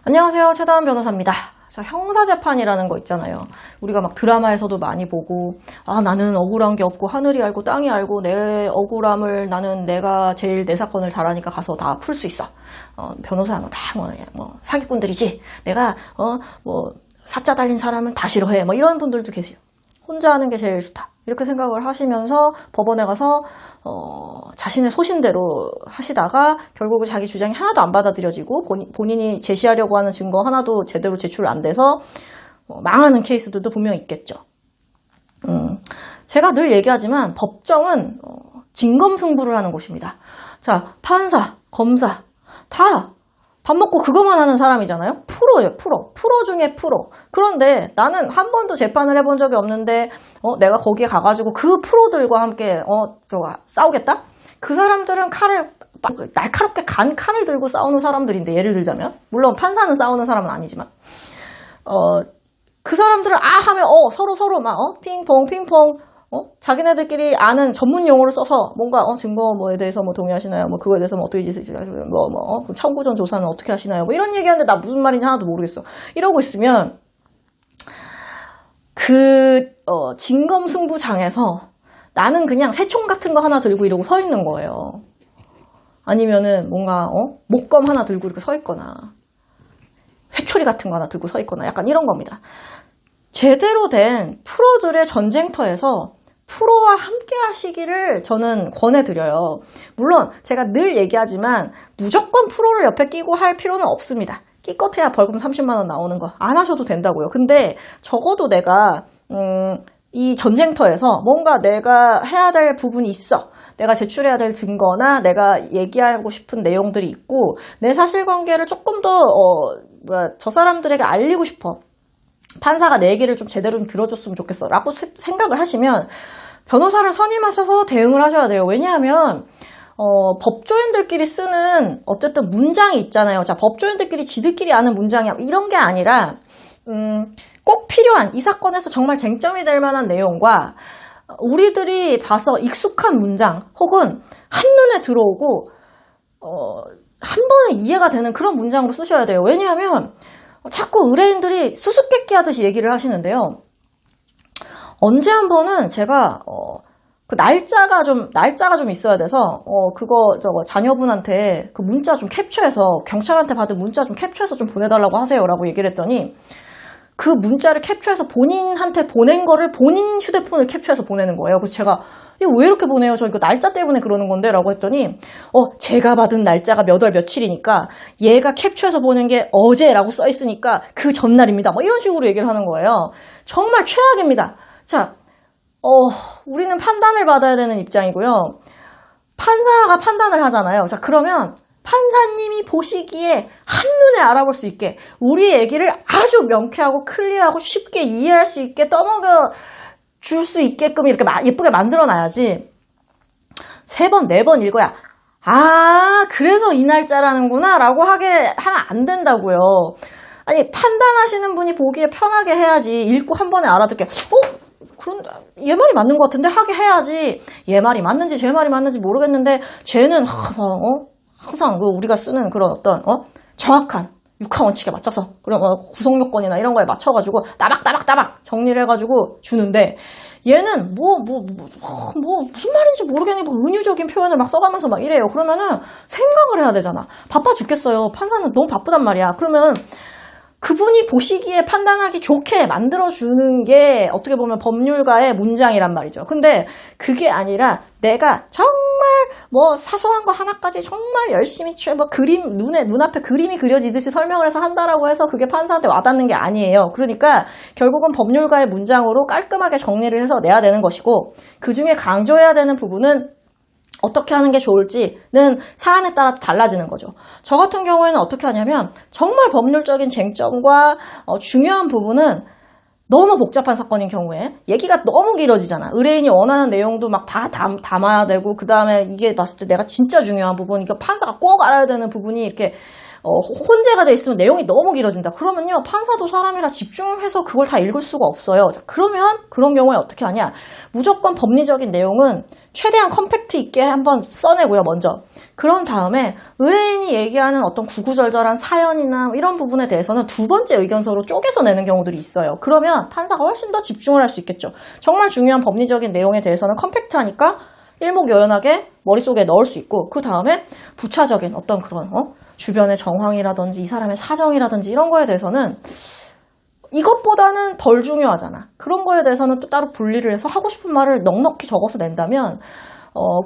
안녕하세요. 최다은 변호사입니다. 자, 형사재판이라는 거 있잖아요. 우리가 막 드라마에서도 많이 보고, 아, 나는 억울한 게 없고 하늘이 알고 땅이 알고 내 억울함을 나는 내가 제일 내 사건을 잘하니까 가서 다 풀 수 있어. 변호사 사기꾼들이지. 내가 사자 달린 사람은 다 싫어해. 이런 분들도 계세요. 혼자 하는 게 제일 좋다. 이렇게 생각을 하시면서 법원에 가서 자신의 소신대로 하시다가 결국은 자기 주장이 하나도 안 받아들여지고 본인이 제시하려고 하는 증거 하나도 제대로 제출 안 돼서 망하는 케이스들도 분명히 있겠죠. 제가 늘 얘기하지만 법정은 진검승부를 하는 곳입니다. 자, 판사, 검사 다 밥 먹고 그것만 하는 사람이잖아요. 프로예요, 프로. 프로 중에 프로. 그런데 나는 한 번도 재판을 해본 적이 없는데 내가 거기에 가가지고 그 프로들과 함께 싸우겠다? 그 사람들은 날카롭게 간 칼을 들고 싸우는 사람들인데, 예를 들자면, 물론 판사는 싸우는 사람은 아니지만 그 사람들은 하면 서로 막 핑퐁 자기네들끼리 아는 전문 용어를 써서 뭔가 증거 뭐에 대해서 동의하시나요? 그거에 대해서 어떻게 지시하시나요? 청구전 조사는 어떻게 하시나요? 이런 얘기하는데 나 무슨 말인지 하나도 모르겠어. 이러고 있으면 진검승부장에서 나는 그냥 새총 같은 거 하나 들고 이러고 서 있는 거예요. 아니면은 뭔가 목검 하나 들고 이렇게 서 있거나 회초리 같은 거 하나 들고 서 있거나 약간 이런 겁니다. 제대로 된 프로들의 전쟁터에서 프로와 함께 하시기를 저는 권해드려요. 물론 제가 늘 얘기하지만 무조건 프로를 옆에 끼고 할 필요는 없습니다. 끼껏해야 벌금 30만 원 나오는 거 안 하셔도 된다고요. 근데 적어도 내가 이 전쟁터에서 뭔가 내가 해야 될 부분이 있어. 내가 제출해야 될 증거나 내가 얘기하고 싶은 내용들이 있고 내 사실관계를 조금 더 저 사람들에게 알리고 싶어. 판사가 내 얘기를 좀 제대로 들어줬으면 좋겠어 라고 생각을 하시면 변호사를 선임하셔서 대응을 하셔야 돼요. 왜냐하면 법조인들끼리 쓰는 어쨌든 문장이 있잖아요. 자, 법조인들끼리 지들끼리 아는 문장이야 이런 게 아니라 꼭 필요한 이 사건에서 정말 쟁점이 될 만한 내용과 우리들이 봐서 익숙한 문장 혹은 한눈에 들어오고 한 번에 이해가 되는 그런 문장으로 쓰셔야 돼요. 왜냐하면 자꾸 의뢰인들이 수수께끼 하듯이 얘기를 하시는데요. 언제 한 번은 제가 그 날짜가 좀 있어야 돼서 자녀분한테 그 문자 좀 캡처해서 경찰한테 받은 문자 좀 캡처해서 좀 보내달라고 하세요라고 얘기를 했더니 그 문자를 캡처해서 본인한테 보낸 거를 본인 휴대폰을 캡처해서 보내는 거예요. 그래서 제가 이거 왜 이렇게 보내요? 저 이거 날짜 때문에 그러는 건데 라고 했더니 제가 받은 날짜가 몇 월 며칠이니까 얘가 캡처해서 보낸 게 어제라고 써 있으니까 그 전날입니다. 이런 식으로 얘기를 하는 거예요. 정말 최악입니다. 자, 우리는 판단을 받아야 되는 입장이고요. 판사가 판단을 하잖아요. 자, 그러면 판사님이 보시기에 한눈에 알아볼 수 있게 우리 얘기를 아주 명쾌하고 클리어하고 쉽게 이해할 수 있게 떠먹여 줄 수 있게끔 이렇게 예쁘게 만들어놔야지 3번, 4번 읽어야 그래서 이 날짜라는구나 라고 하면 안 된다고요. 아니, 판단하시는 분이 보기에 편하게 해야지 읽고 한 번에 알아듣게 그런데 얘 말이 맞는 것 같은데 하게 해야지. 얘 말이 맞는지 제 말이 맞는지 모르겠는데 쟤는 항상 우리가 쓰는 그런 어떤 정확한 육하 원칙에 맞춰서 그런 구성 요건이나 이런 거에 맞춰가지고 따박따박 정리를 해가지고 주는데 얘는 무슨 말인지 모르겠니 은유적인 표현을 막 써가면서 막 이래요. 그러면은 생각을 해야 되잖아. 바빠 죽겠어요. 판사는 너무 바쁘단 말이야. 그러면 그분이 보시기에 판단하기 좋게 만들어주는 게 어떻게 보면 법률가의 문장이란 말이죠. 근데 그게 아니라 내가 정말 사소한 거 하나까지 정말 열심히 눈앞에 그림이 그려지듯이 설명을 해서 한다라고 해서 그게 판사한테 와닿는 게 아니에요. 그러니까 결국은 법률가의 문장으로 깔끔하게 정리를 해서 내야 되는 것이고 그 중에 강조해야 되는 부분은 어떻게 하는 게 좋을지는 사안에 따라 달라지는 거죠. 저 같은 경우에는 어떻게 하냐면 정말 법률적인 쟁점과 중요한 부분은 너무 복잡한 사건인 경우에 얘기가 너무 길어지잖아. 의뢰인이 원하는 내용도 막 다 담아야 되고 그 다음에 이게 봤을 때 내가 진짜 중요한 부분, 이거 판사가 꼭 알아야 되는 부분이 이렇게 혼재가 돼 있으면 내용이 너무 길어진다. 그러면요, 판사도 사람이라 집중해서 그걸 다 읽을 수가 없어요. 자, 그러면 그런 경우에 어떻게 하냐? 무조건 법리적인 내용은 최대한 컴팩트 있게 한번 써내고요, 먼저. 그런 다음에 의뢰인이 얘기하는 어떤 구구절절한 사연이나 이런 부분에 대해서는 두 번째 의견서로 쪼개서 내는 경우들이 있어요. 그러면 판사가 훨씬 더 집중을 할 수 있겠죠. 정말 중요한 법리적인 내용에 대해서는 컴팩트하니까 일목요연하게 머릿속에 넣을 수 있고, 그 다음에 부차적인 어떤 그런 주변의 정황이라든지 이 사람의 사정이라든지 이런 거에 대해서는 이것보다는 덜 중요하잖아. 그런 거에 대해서는 또 따로 분리를 해서 하고 싶은 말을 넉넉히 적어서 낸다면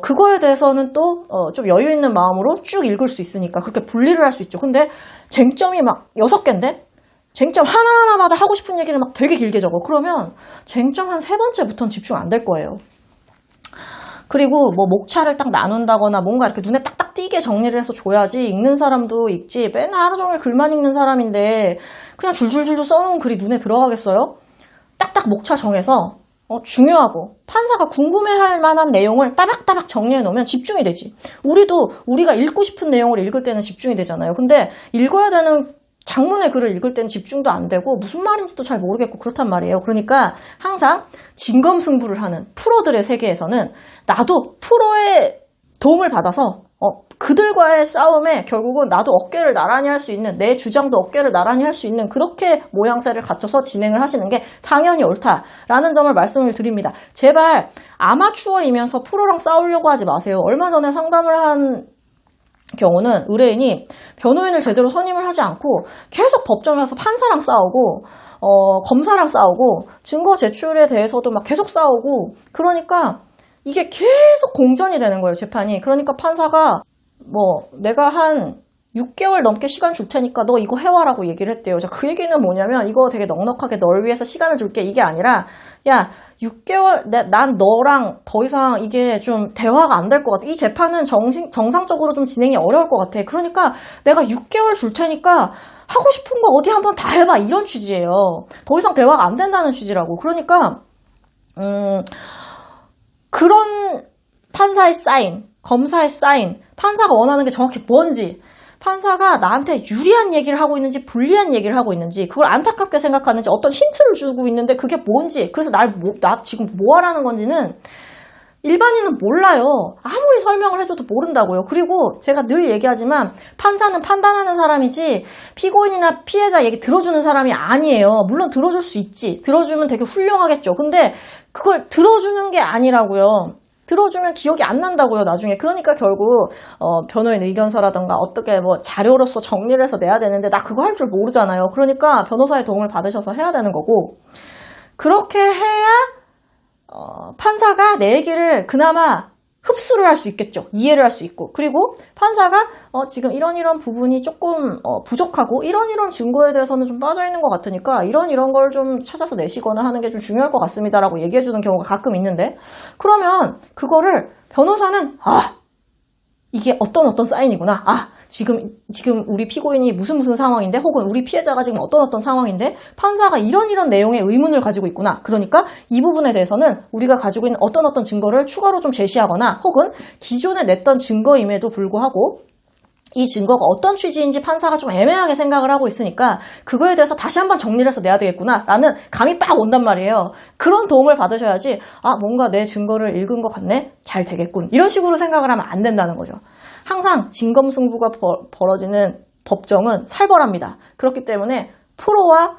그거에 대해서는 또 좀 여유 있는 마음으로 쭉 읽을 수 있으니까 그렇게 분리를 할 수 있죠. 근데 쟁점이 막 6개인데 쟁점 하나하나마다 하고 싶은 얘기를 막 되게 길게 적어. 그러면 쟁점 한 3번째부터는 집중 안 될 거예요. 그리고 뭐 목차를 딱 나눈다거나 뭔가 이렇게 눈에 딱딱 띄게 정리를 해서 줘야지 읽는 사람도 읽지. 맨날 하루 종일 글만 읽는 사람인데 그냥 줄줄줄 써놓은 글이 눈에 들어가겠어요? 딱딱 목차 정해서 중요하고 판사가 궁금해할 만한 내용을 따박따박 정리해 놓으면 집중이 되지. 우리도 우리가 읽고 싶은 내용을 읽을 때는 집중이 되잖아요. 근데 읽어야 되는 장문의 글을 읽을 때는 집중도 안 되고 무슨 말인지도 잘 모르겠고 그렇단 말이에요. 그러니까 항상 진검승부를 하는 프로들의 세계에서는 나도 프로의 도움을 받아서 그들과의 싸움에 결국은 나도 어깨를 나란히 할 수 있는, 내 주장도 어깨를 나란히 할 수 있는 그렇게 모양새를 갖춰서 진행을 하시는 게 당연히 옳다라는 점을 말씀을 드립니다. 제발 아마추어이면서 프로랑 싸우려고 하지 마세요. 얼마 전에 상담을 한 경우는 의뢰인이 변호인을 제대로 선임을 하지 않고 계속 법정에 가서 판사랑 싸우고 검사랑 싸우고 증거 제출에 대해서도 막 계속 싸우고, 그러니까 이게 계속 공전이 되는 거예요, 재판이. 그러니까 판사가 내가 한 6개월 넘게 시간 줄 테니까 너 이거 해와라고 얘기를 했대요. 자, 그 얘기는 뭐냐면 이거 되게 넉넉하게 널 위해서 시간을 줄게 이게 아니라, 야 6개월 난 너랑 더 이상 이게 좀 대화가 안 될 것 같아. 이 재판은 정상적으로 좀 진행이 어려울 것 같아. 그러니까 내가 6개월 줄 테니까 하고 싶은 거 어디 한번 다 해봐, 이런 취지예요. 더 이상 대화가 안 된다는 취지라고. 그러니까 그런 판사의 사인, 검사의 사인, 판사가 원하는 게 정확히 뭔지, 판사가 나한테 유리한 얘기를 하고 있는지 불리한 얘기를 하고 있는지, 그걸 안타깝게 생각하는지, 어떤 힌트를 주고 있는데 그게 뭔지, 그래서 나 지금 뭐 하라는 건지는 일반인은 몰라요. 아무리 설명을 해줘도 모른다고요. 그리고 제가 늘 얘기하지만 판사는 판단하는 사람이지 피고인이나 피해자 얘기 들어주는 사람이 아니에요. 물론 들어줄 수 있지. 들어주면 되게 훌륭하겠죠. 근데 그걸 들어주는 게 아니라고요. 들어주면 기억이 안 난다고요, 나중에. 그러니까 결국 변호인 의견서라든가 어떻게 자료로서 정리를 해서 내야 되는데 나 그거 할 줄 모르잖아요. 그러니까 변호사의 도움을 받으셔서 해야 되는 거고, 그렇게 해야 판사가 내 얘기를 그나마 흡수를 할 수 있겠죠. 이해를 할 수 있고. 그리고 판사가 지금 이런 부분이 조금 부족하고 이런 증거에 대해서는 좀 빠져있는 것 같으니까 이런 걸 좀 찾아서 내시거나 하는 게 좀 중요할 것 같습니다라고 얘기해주는 경우가 가끔 있는데, 그러면 그거를 변호사는 이게 어떤 사인이구나. 지금 우리 피고인이 무슨 상황인데, 혹은 우리 피해자가 지금 어떤 상황인데 판사가 이런 내용의 의문을 가지고 있구나. 그러니까 이 부분에 대해서는 우리가 가지고 있는 어떤 증거를 추가로 좀 제시하거나, 혹은 기존에 냈던 증거임에도 불구하고 이 증거가 어떤 취지인지 판사가 좀 애매하게 생각을 하고 있으니까 그거에 대해서 다시 한번 정리를 해서 내야 되겠구나 라는 감이 빡 온단 말이에요. 그런 도움을 받으셔야지 뭔가 내 증거를 읽은 것 같네? 잘 되겠군. 이런 식으로 생각을 하면 안 된다는 거죠. 항상 진검승부가 벌어지는 법정은 살벌합니다. 그렇기 때문에 프로가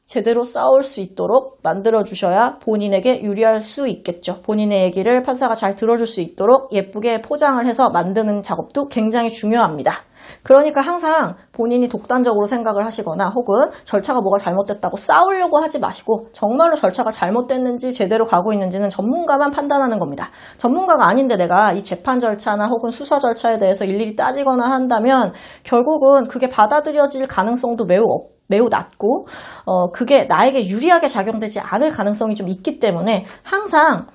제대로 싸울 수 있도록 만들어주셔야 본인에게 유리할 수 있겠죠. 본인의 얘기를 판사가 잘 들어줄 수 있도록 예쁘게 포장을 해서 만드는 작업도 굉장히 중요합니다. 그러니까 항상 본인이 독단적으로 생각을 하시거나 혹은 절차가 뭐가 잘못됐다고 싸우려고 하지 마시고, 정말로 절차가 잘못됐는지 제대로 가고 있는지는 전문가만 판단하는 겁니다. 전문가가 아닌데 내가 이 재판 절차나 혹은 수사 절차에 대해서 일일이 따지거나 한다면 결국은 그게 받아들여질 가능성도 매우 낮고 그게 나에게 유리하게 작용되지 않을 가능성이 좀 있기 때문에 항상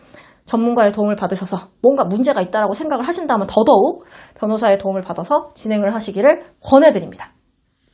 전문가의 도움을 받으셔서 뭔가 문제가 있다고 생각을 하신다면 더더욱 변호사의 도움을 받아서 진행을 하시기를 권해드립니다.